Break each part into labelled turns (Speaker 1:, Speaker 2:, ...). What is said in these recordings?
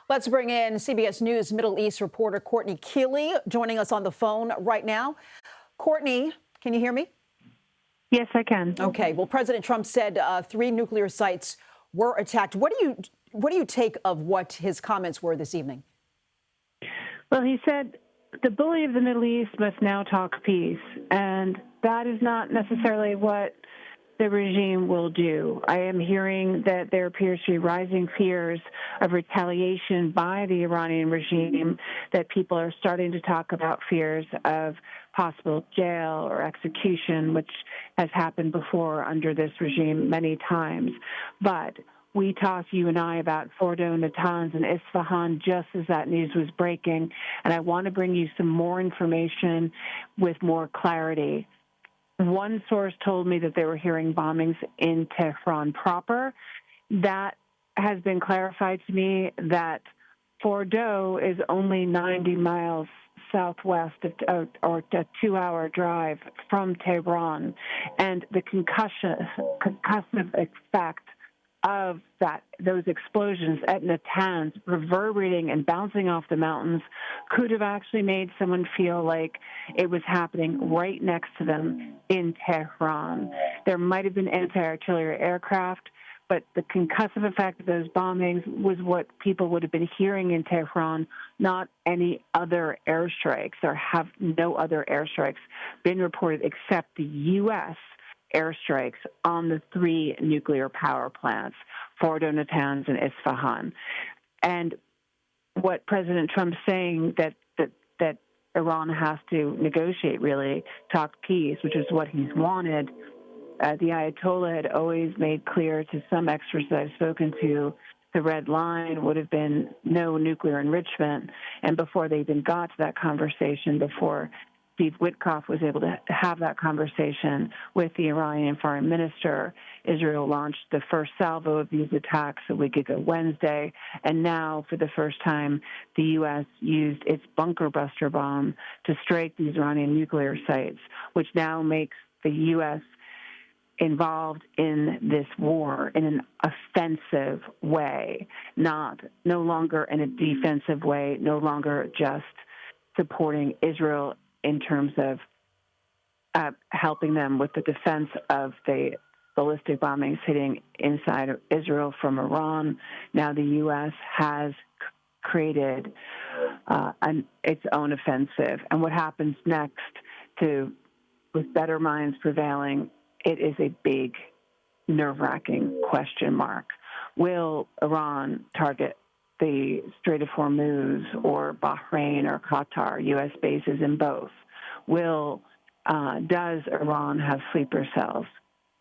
Speaker 1: Let's bring in CBS News Middle East reporter Courtney Kealy joining us on the phone right now. Courtney, can you hear me?
Speaker 2: Yes, I can.
Speaker 1: Okay. Well, President Trump said 3 nuclear sites were attacked. What do you take of what his comments were this evening?
Speaker 2: Well, he said the bully of the Middle East must now talk peace, and that is not necessarily what the regime will do. I am hearing that there appears to be rising fears of retaliation by the Iranian regime, that people are starting to talk about fears of possible jail or execution, which has happened before under this regime many times. But we talked, you and I, about Fordo, Natanz, and Isfahan just as that news was breaking, and I want to bring you some more information with more clarity. One source told me that they were hearing bombings in Tehran proper. That has been clarified to me that Fordo is only 90 miles southwest of, or a 2-hour drive from Tehran, and the concussive effect of those explosions at Natanz reverberating and bouncing off the mountains could have actually made someone feel like it was happening right next to them in Tehran. There might have been anti-artillery aircraft, but the concussive effect of those bombings was what people would have been hearing in Tehran, not any other airstrikes. There have no other airstrikes been reported except the U.S. airstrikes on the 3 nuclear power plants, Fordo, Natanz, and Isfahan. And what President Trump's saying that Iran has to negotiate, really, talk peace, which is what he's wanted. The Ayatollah had always made clear to some experts that I've spoken to, the red line would have been no nuclear enrichment. And before they even got to that conversation, before Steve Witkoff was able to have that conversation with the Iranian foreign minister, Israel launched the first salvo of these attacks a week ago Wednesday, and now, for the first time, the U.S. used its bunker buster bomb to strike these Iranian nuclear sites, which now makes the U.S. involved in this war in an offensive way, no longer in a defensive way, no longer just supporting Israel in terms of helping them with the defense of the ballistic bombings hitting inside of Israel from Iran. Now the U.S. has created its own offensive. And what happens next, with better minds prevailing, it is a big, nerve-wracking question mark. Will Iran target the Strait of Hormuz or Bahrain or Qatar, U.S. bases in both? Does Iran have sleeper cells?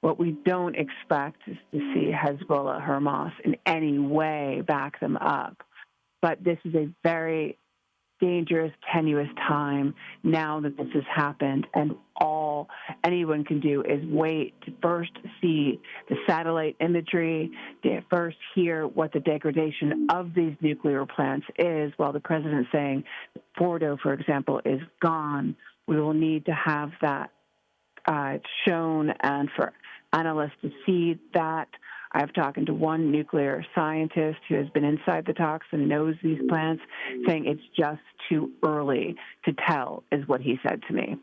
Speaker 2: What we don't expect is to see Hezbollah, Hamas in any way back them up. But this is a very dangerous, tenuous time now that this has happened, and all anyone can do is wait to first see the satellite imagery, to first hear what the degradation of these nuclear plants is, while the president's saying Fordo, for example, is gone. We will need to have that shown, and for analysts to see that. I've talked to one nuclear scientist who has been inside the talks and knows these plants, saying it's just too early to tell, is what he said to me.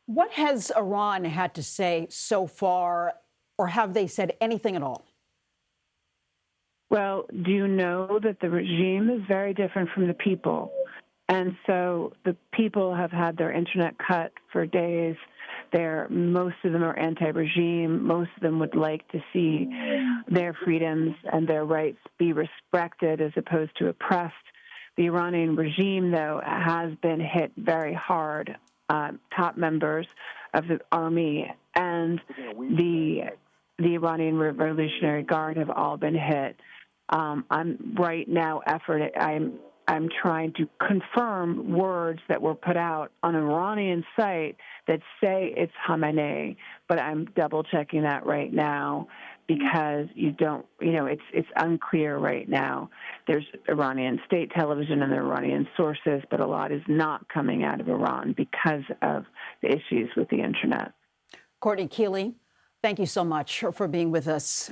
Speaker 1: What has Iran had to say so far, or have they said anything at all?
Speaker 2: Well, do you know that the regime is very different from the people? And so the people have had their internet cut for days. Most of them are anti-regime. Most of them would like to see their freedoms and their rights be respected as opposed to oppressed. The Iranian regime, though, has been hit very hard. Top members of the army and the Iranian Revolutionary Guard have all been hit. I'm right now I'm trying to confirm words that were put out on an Iranian site that say it's Khamenei, but I'm double-checking that right now because it's unclear right now. There's Iranian state television and there are Iranian sources, but a lot is not coming out of Iran because of the issues with the internet.
Speaker 1: Courtney Kealy, thank you so much for being with us.